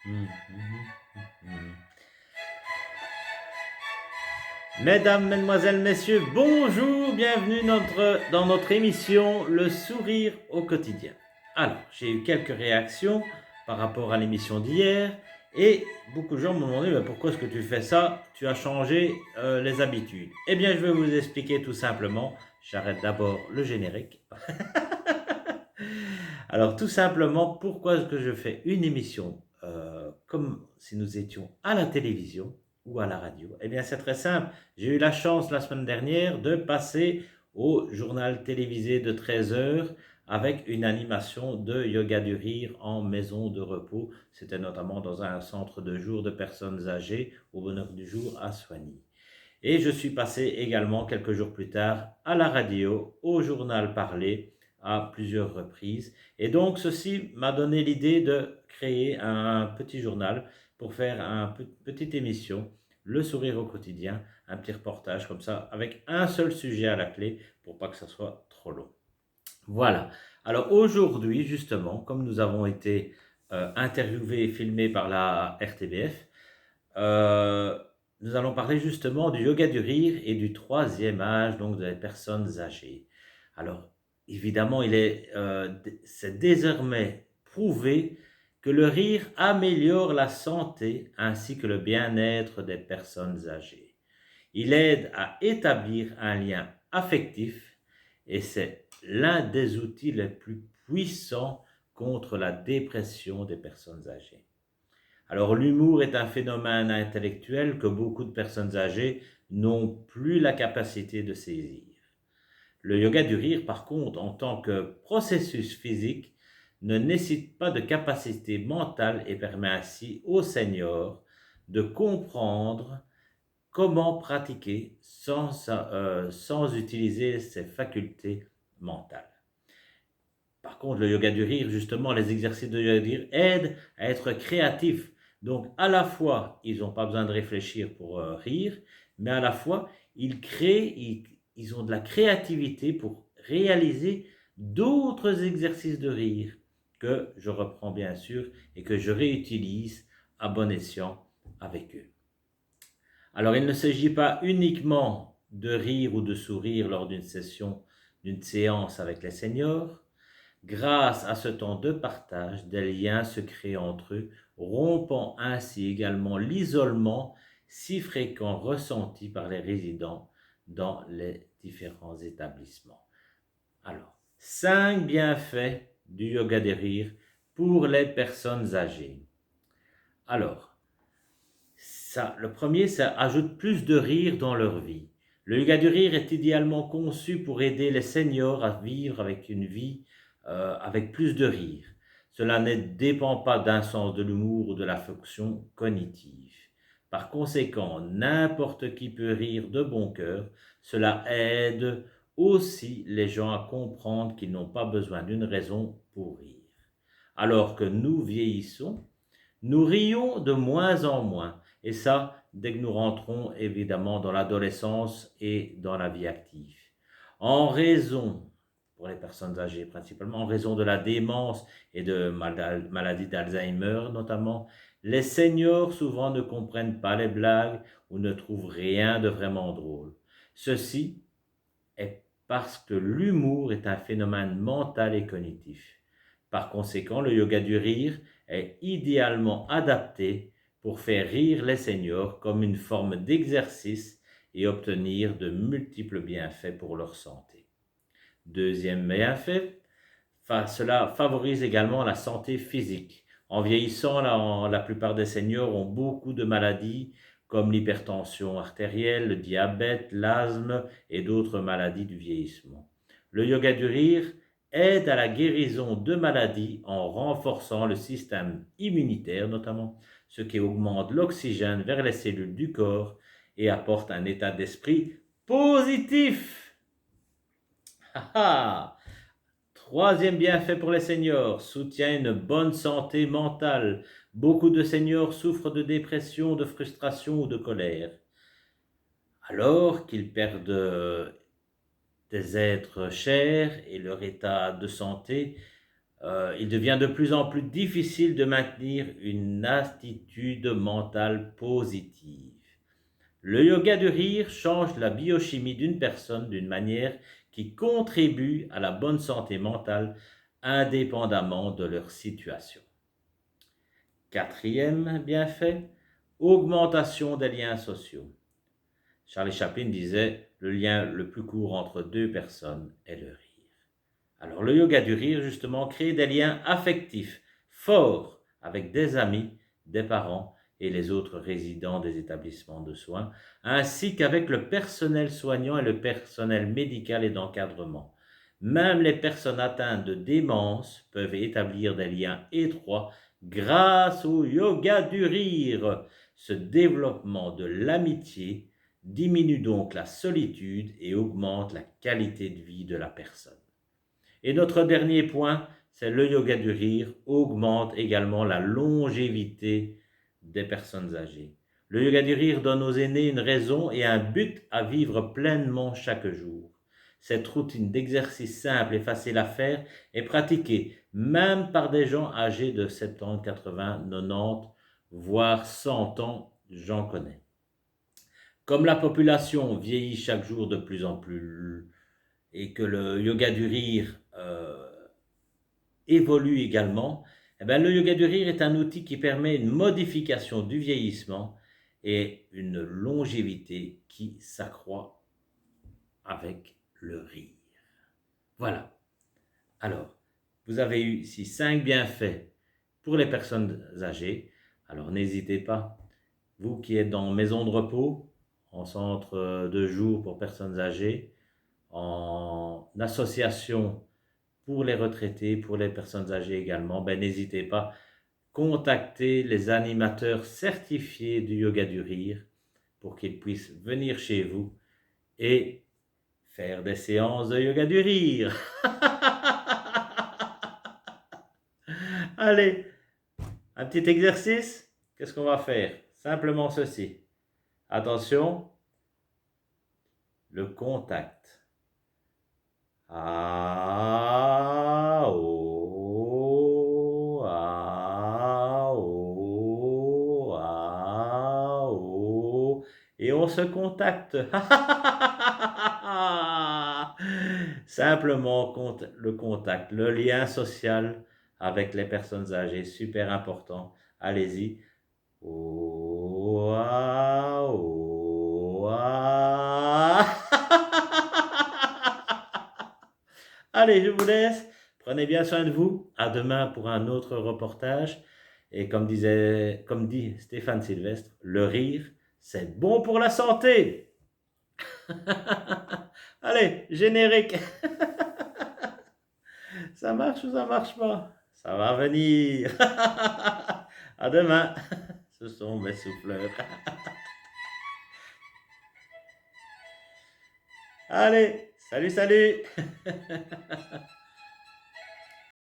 Mhm, mhm, mhm. Mesdames, Mesdemoiselles, Messieurs, bonjour, bienvenue dans notre émission Le sourire au quotidien. Alors, j'ai eu quelques réactions par rapport à l'émission d'hier et beaucoup de gens m'ont demandé mais pourquoi est-ce que tu fais ça? Tu as changé les habitudes. Eh bien, je vais vous expliquer tout simplement. J'arrête d'abord le générique. Alors, tout simplement, pourquoi est-ce que je fais une émission comme si nous étions à la télévision ou à la radio? Eh bien, c'est très simple. J'ai eu la chance la semaine dernière de passer au journal télévisé de 13 heures avec une animation de yoga du rire en maison de repos. C'était notamment dans un centre de jour de personnes âgées au bonheur du jour à Soigny. Et je suis passé également quelques jours plus tard à la radio, au journal parlé, à plusieurs reprises. Et donc ceci m'a donné l'idée de créer un petit journal pour faire une petite émission, Le sourire au quotidien, un petit reportage comme ça, avec un seul sujet à la clé pour pas que ça soit trop long. Voilà. Alors aujourd'hui, justement, comme nous avons été interviewés et filmés par la RTBF, euh, nous allons parler justement du yoga du rire et du troisième âge, donc des personnes âgées. Alors, évidemment, c'est désormais prouvé que le rire améliore la santé ainsi que le bien-être des personnes âgées. Il aide à établir un lien affectif et c'est l'un des outils les plus puissants contre la dépression des personnes âgées. Alors l'humour est un phénomène intellectuel que beaucoup de personnes âgées n'ont plus la capacité de saisir. Le yoga du rire, par contre, en tant que processus physique, ne nécessite pas de capacité mentale et permet ainsi aux seniors de comprendre comment pratiquer sans utiliser ses facultés mentales. Par contre, le yoga du rire, justement, les exercices de yoga du rire aident à être créatifs. Donc, à la fois, ils n'ont pas besoin de réfléchir pour rire, mais à la fois, ils ont de la créativité pour réaliser d'autres exercices de rire que je reprends bien sûr et que je réutilise à bon escient avec eux. Alors, il ne s'agit pas uniquement de rire ou de sourire lors d'une session, d'une séance avec les seniors. Grâce à ce temps de partage, des liens se créent entre eux, rompant ainsi également l'isolement si fréquent ressenti par les résidents dans les différents établissements. Alors, 5 bienfaits du yoga des rires pour les personnes âgées. Alors, le premier, ça ajoute plus de rire dans leur vie. Le yoga du rire est idéalement conçu pour aider les seniors à vivre avec une vie avec plus de rire. Cela ne dépend pas d'un sens de l'humour ou de la fonction cognitive. Par conséquent, n'importe qui peut rire de bon cœur. Cela aide aussi les gens à comprendre qu'ils n'ont pas besoin d'une raison pour rire. Alors que nous vieillissons, nous rions de moins en moins, et ça, dès que nous rentrons évidemment dans l'adolescence et dans la vie active. En raison, pour les personnes âgées principalement, en raison de la démence et de maladies d'Alzheimer notamment, les seniors souvent ne comprennent pas les blagues ou ne trouvent rien de vraiment drôle. Ceci est parce que l'humour est un phénomène mental et cognitif. Par conséquent, le yoga du rire est idéalement adapté pour faire rire les seniors comme une forme d'exercice et obtenir de multiples bienfaits pour leur santé. Deuxième bienfait, cela favorise également la santé physique. En vieillissant, la plupart des seniors ont beaucoup de maladies comme l'hypertension artérielle, le diabète, l'asthme et d'autres maladies du vieillissement. Le yoga du rire aide à la guérison de maladies en renforçant le système immunitaire notamment, ce qui augmente l'oxygène vers les cellules du corps et apporte un état d'esprit positif. Ha ha! Troisième bienfait pour les seniors, soutient une bonne santé mentale. Beaucoup de seniors souffrent de dépression, de frustration ou de colère. Alors qu'ils perdent des êtres chers et leur état de santé, il devient de plus en plus difficile de maintenir une attitude mentale positive. Le yoga du rire change la biochimie d'une personne d'une manière qui contribue à la bonne santé mentale indépendamment de leur situation. Quatrième bienfait, augmentation des liens sociaux. Charlie Chaplin disait, le lien le plus court entre deux personnes est le rire. Alors le yoga du rire, justement, crée des liens affectifs forts avec des amis, des parents et les autres résidents des établissements de soins, ainsi qu'avec le personnel soignant et le personnel médical et d'encadrement. Même les personnes atteintes de démence peuvent établir des liens étroits grâce au yoga du rire. Ce développement de l'amitié diminue donc la solitude et augmente la qualité de vie de la personne. Et notre dernier point, c'est le yoga du rire augmente également la longévité des personnes âgées. Le yoga du rire donne aux aînés une raison et un but à vivre pleinement chaque jour. Cette routine d'exercice simple et facile à faire est pratiquée même par des gens âgés de 70, 80, 90, voire 100 ans, j'en connais. Comme la population vieillit chaque jour de plus en plus et que le yoga du rire évolue également, eh bien, le yoga du rire est un outil qui permet une modification du vieillissement et une longévité qui s'accroît avec le rire. Voilà. Alors, vous avez eu ici 5 bienfaits pour les personnes âgées. Alors, n'hésitez pas, vous qui êtes dans maison de repos, en centre de jour pour personnes âgées, en association pour les retraités, pour les personnes âgées également, ben, n'hésitez pas, contactez les animateurs certifiés du yoga du rire pour qu'ils puissent venir chez vous et faire des séances de yoga du rire. Allez, un petit exercice. Qu'est-ce qu'on va faire? Simplement ceci. Attention, le contact. Ah, oh, ah, oh, ah, oh. Et on se contacte. Simplement le contact, le lien social avec les personnes âgées, super important. Allez-y. Oh, ah, oh, ah. Allez, je vous laisse. Prenez bien soin de vous. À demain pour un autre reportage. Et comme dit Stéphane Sylvestre, le rire, c'est bon pour la santé. Allez, générique. Ça marche ou ça marche pas? Ça va venir. À demain. Ce sont mes souffleurs. Allez, salut, salut.